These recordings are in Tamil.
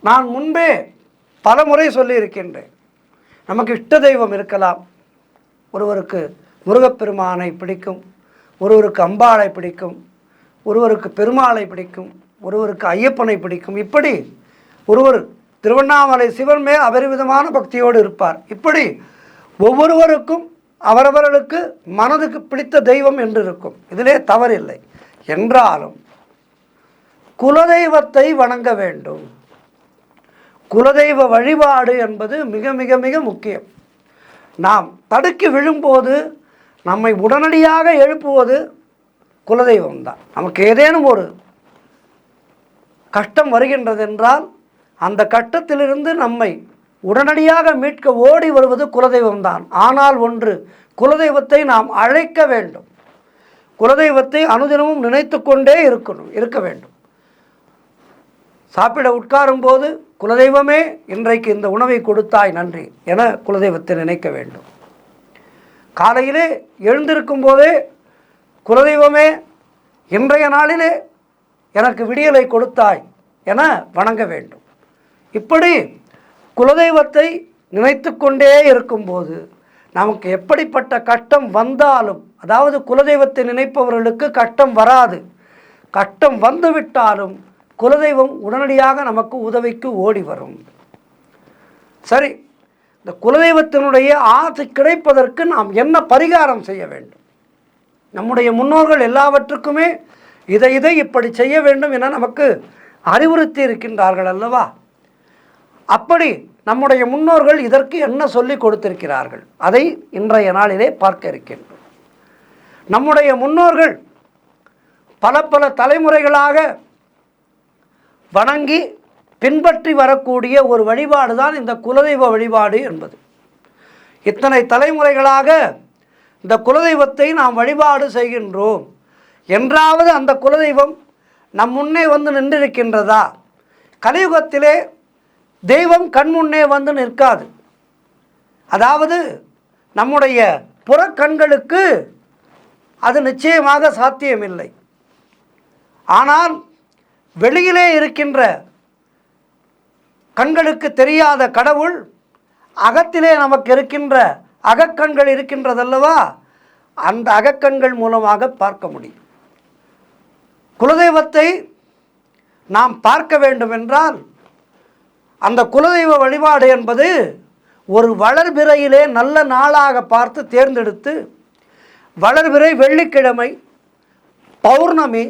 நான் முன்பே பல முறை சொல்லியிருக்கின்றேன். நமக்கு இஷ்ட தெய்வம் இருக்கலாம். ஒருவருக்கு முருகப்பெருமானை பிடிக்கும், ஒருவருக்கு அம்பாளை பிடிக்கும், ஒருவருக்கு பெருமாளை பிடிக்கும், ஒருவருக்கு ஐயப்பனை பிடிக்கும். இப்படி ஒருவர் திருவண்ணாமலை சிவன் மேல் அபரிவிதமான பக்தியோடு இருப்பார். இப்படி ஒவ்வொருவருக்கும் அவரவர்களுக்கு மனதுக்கு பிடித்த தெய்வம் என்று இருக்கும். இதிலே தவறில்லை. என்றாலும் குலதெய்வத்தை வணங்க வேண்டும். குலதெய்வ வழிபாடு என்பது மிக மிக மிக முக்கியம். நாம் தடுக்கி விழும்போது நம்மை உடனடியாக எழுப்புவது குலதெய்வம்தான். நமக்கு ஏதேனும் ஒரு கஷ்டம் வருகின்றது என்றால் அந்த கட்டத்திலிருந்து நம்மை உடனடியாக மீட்க ஓடி வருவது குலதெய்வம்தான். ஆனால் ஒன்று, குலதெய்வத்தை நாம் அழைக்க வேண்டும். குலதெய்வத்தை அனுதினமும் நினைத்து கொண்டே இருக்க வேண்டும். சாப்பிட உட்காரும்போது குலதெய்வமே இன்றைக்கு இந்த உணவை கொடுத்தாய் நன்றி என குலதெய்வத்தை நினைக்க வேண்டும். காலையிலே எழுந்திருக்கும் போதே குலதெய்வமே இன்றைய நாளிலே எனக்கு விடியலை கொடுத்தாய் என வணங்க வேண்டும். இப்படி குலதெய்வத்தை நினைத்து கொண்டே இருக்கும்போது நமக்கு எப்படிப்பட்ட கஷ்டம் வந்தாலும், அதாவது குலதெய்வத்தை நினைப்பவர்களுக்கு கஷ்டம் வராது. கஷ்டம் வந்துவிட்டாலும் குலதெய்வம் உடனடியாக நமக்கு உதவிக்கு ஓடி வரும். சரி, இந்த குலதெய்வத்தினுடைய ஆசை கிடைப்பதற்கு நாம் என்ன பரிகாரம் செய்ய வேண்டும்? நம்முடைய முன்னோர்கள் எல்லாவற்றுக்குமே இதை இப்படி செய்ய வேண்டும் என நமக்கு அறிவுறுத்தி இருக்கின்றார்கள் அல்லவா? அப்படி நம்முடைய முன்னோர்கள் இதற்கு என்ன சொல்லி கொடுத்திருக்கிறார்கள், அதை இன்றைய நாளிலே பார்க்க இருக்கின்றோம். நம்முடைய முன்னோர்கள் பல தலைமுறைகளாக வணங்கி பின்பற்றி வரக்கூடிய ஒரு வழிபாடு தான் இந்த குலதெய்வ வழிபாடு என்பது. இத்தனை தலைமுறைகளாக இந்த குலதெய்வத்தை நாம் வழிபாடு செய்கின்றோம் என்றாவது அந்த குலதெய்வம் நம் முன்னே வந்து நின்றிருக்கின்றதா? கலியுகத்திலே தெய்வம் கண்முன்னே வந்து நிற்காது. அதாவது நம்முடைய புறக்கண்களுக்கு அது நிச்சயமாக சாத்தியமில்லை. ஆனால் வெளியிலே இருக்கின்ற கண்களுக்கு தெரியாத கடவுள் அகத்திலே நமக்கு இருக்கின்ற அகக்கண்கள் இருக்கின்றதல்லவா, அந்த அகக்கண்கள் மூலமாக பார்க்க முடியும். குலதெய்வத்தை நாம் பார்க்க வேண்டும் என்றால் அந்த குலதெய்வ வழிபாடு என்பது ஒரு வளர்பிறையிலே நல்ல நாளாக பார்த்து தேர்ந்தெடுத்து, வளர்பிறை வெள்ளிக்கிழமை, பௌர்ணமி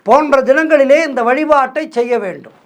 போன்ற தினங்களிலே இந்த வழிபாட்டை செய்ய வேண்டும்.